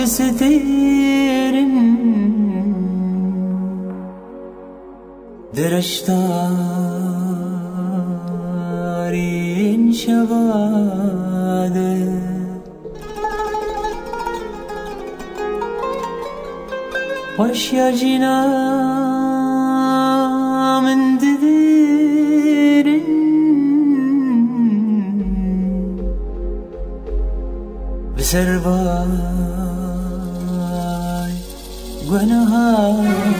ستيرن درشتارين شباده وش يا جنا من دديرن بسرباي ونهاده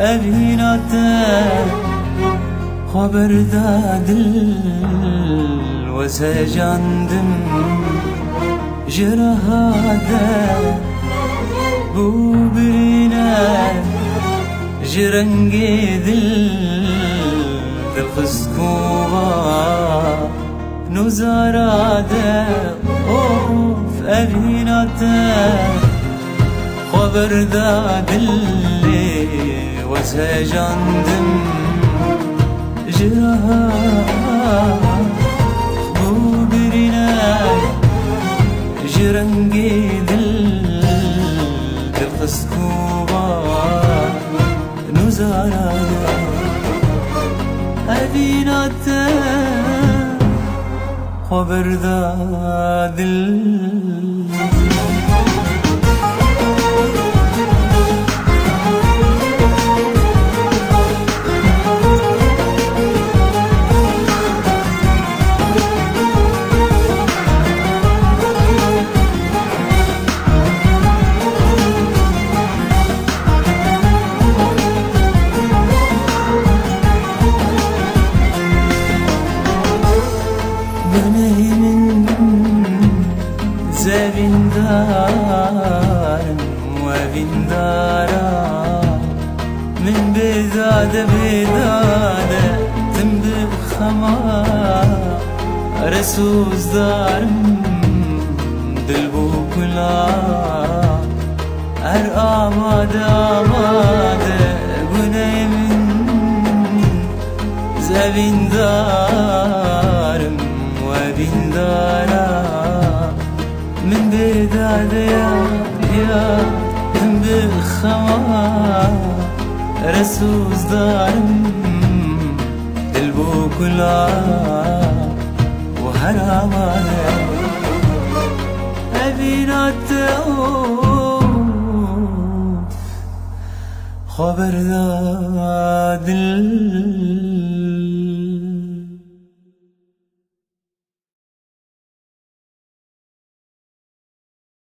أبيناته خبر دادل وسجاندم جرهاده بو برينا جرنجي دل خسكوها نزاراده اوف أبيناته خبر دادل وسجاندم جراها خبو بريناي جرنجي دل خسكوبا نزارا أبيناته خبر دادل زبندار وبندارا من بداد تنبخ خما رسوز دارم دلبو كلا آماده بني من زبندارم وبندارا من بداد يا بخما رسوز دارم دلبو كلا وهرامانه أبيناته خبر دادل